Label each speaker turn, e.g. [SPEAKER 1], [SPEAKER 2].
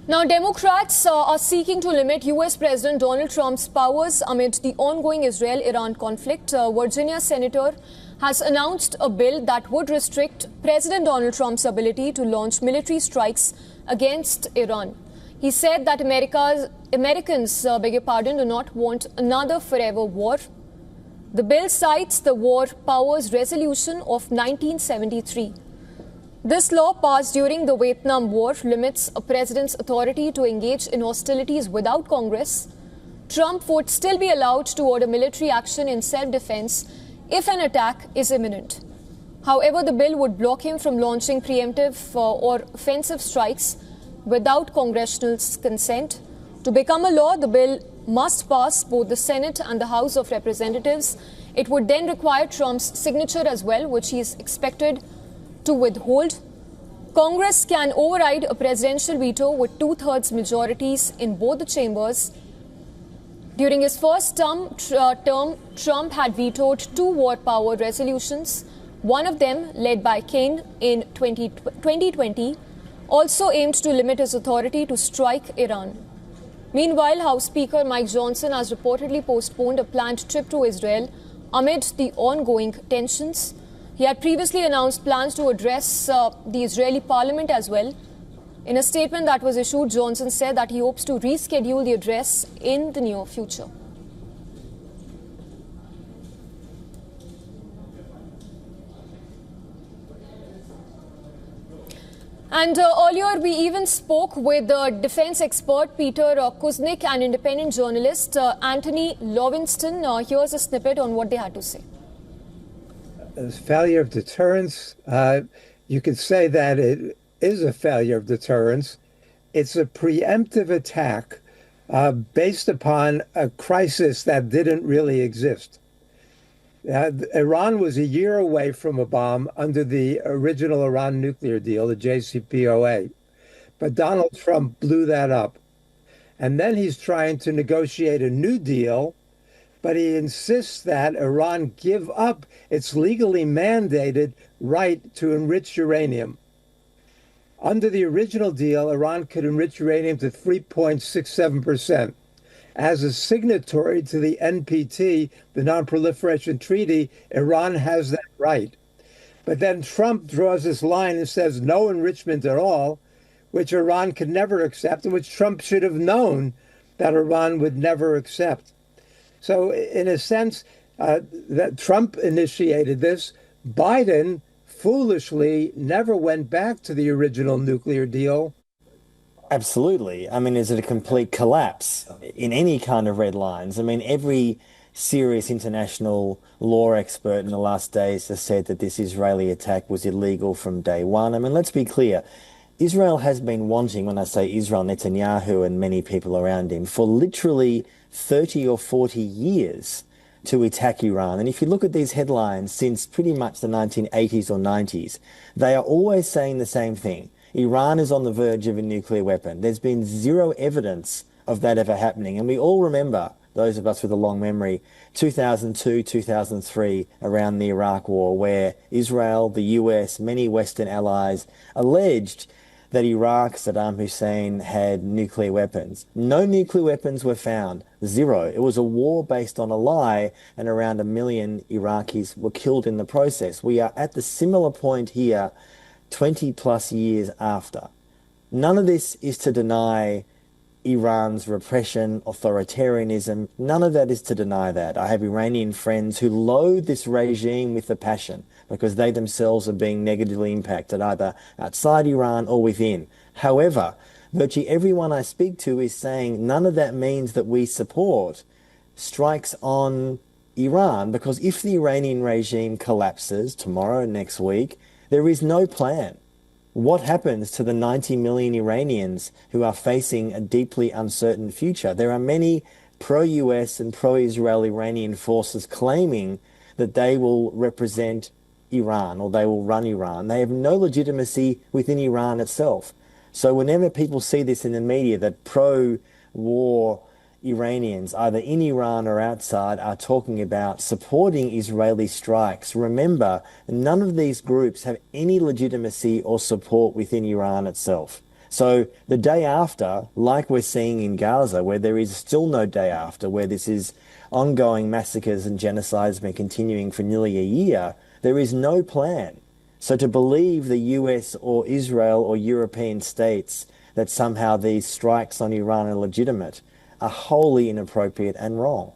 [SPEAKER 1] Now, Democrats are seeking to limit U.S. President Donald Trump's powers amid the ongoing Israel-Iran conflict. Virginia Senator has announced a bill that would restrict President Donald Trump's ability to launch military strikes against Iran. He said that Americans do not want another forever war. The bill cites the War Powers Resolution of 1973. This law, passed during the Vietnam War, limits a president's authority to engage in hostilities without Congress. Trump would still be allowed to order military action in self-defense if an attack is imminent. However, the bill would block him from launching preemptive or offensive strikes without congressional consent. To become a law, the bill must pass both the Senate and the House of Representatives. It would then require Trump's signature as well, which he is expected to withhold. Congress can override a presidential veto with two-thirds majorities in both the chambers. During his first term, Trump had vetoed two war power resolutions. One of them, led by Kaine in 2020, also aimed to limit his authority to strike Iran. Meanwhile, House Speaker Mike Johnson has reportedly postponed a planned trip to Israel amid the ongoing tensions. He had previously announced plans to address the Israeli parliament as well. In a statement that was issued, Johnson said that he hopes to reschedule the address in the near future. And earlier, we even spoke with defense expert Peter Kuznick and independent journalist Anthony Lowinston. Here's a snippet on what they had to say.
[SPEAKER 2] Failure of deterrence, you could say that it is a failure of deterrence. It's a preemptive attack based upon a crisis that didn't really exist. Iran was a year away from a bomb under the original Iran nuclear deal, the JCPOA. But Donald Trump blew that up. And then he's trying to negotiate a new deal, but he insists that Iran give up its legally mandated right to enrich uranium. Under the original deal, Iran could enrich uranium to 3.67%. As a signatory to the NPT, the Non-Proliferation Treaty, Iran has that right. But then Trump draws this line and says no enrichment at all, which Iran could never accept, and which Trump should have known that Iran would never accept. So in a sense, that Trump initiated this. Biden foolishly never went back to the original nuclear deal.
[SPEAKER 3] Absolutely. I mean, is it a complete collapse in any kind of red lines? I mean, every serious international law expert in the last days has said that this Israeli attack was illegal from day one. I mean, let's be clear. Israel has been wanting, when I say Israel, Netanyahu and many people around him, for literally 30 or 40 years to attack Iran. And if you look at these headlines since pretty much the 1980s or 90s, they are always saying the same thing. Iran is on the verge of a nuclear weapon. There's been zero evidence of that ever happening. And we all remember, those of us with a long memory, 2002, 2003, around the Iraq War, where Israel, the US, many Western allies alleged that Iraq, Saddam Hussein, had nuclear weapons. No nuclear weapons were found. Zero. It was a war based on a lie, and around 1 million Iraqis were killed in the process. We are at the similar point here 20 plus years after. None of this is to deny Iran's repression, authoritarianism. None of that is to deny that. I have Iranian friends who loathe this regime with a passion because they themselves are being negatively impacted either outside Iran or within. However, virtually everyone I speak to is saying none of that means that we support strikes on Iran, because if the Iranian regime collapses tomorrow, next week, there is no plan. What happens to the 90 million Iranians who are facing a deeply uncertain future? There are many pro-US and pro-Israel Iranian forces claiming that they will represent Iran or they will run Iran. They have no legitimacy within Iran itself. So whenever people see this in the media, that pro-war Iranians, either in Iran or outside, are talking about supporting Israeli strikes, remember, none of these groups have any legitimacy or support within Iran itself. So the day after, like we're seeing in Gaza, where there is still no day after, where this is ongoing massacres and genocides have been continuing for nearly a year, there is no plan. So to believe the US or Israel or European states that somehow these strikes on Iran are legitimate are wholly inappropriate and wrong.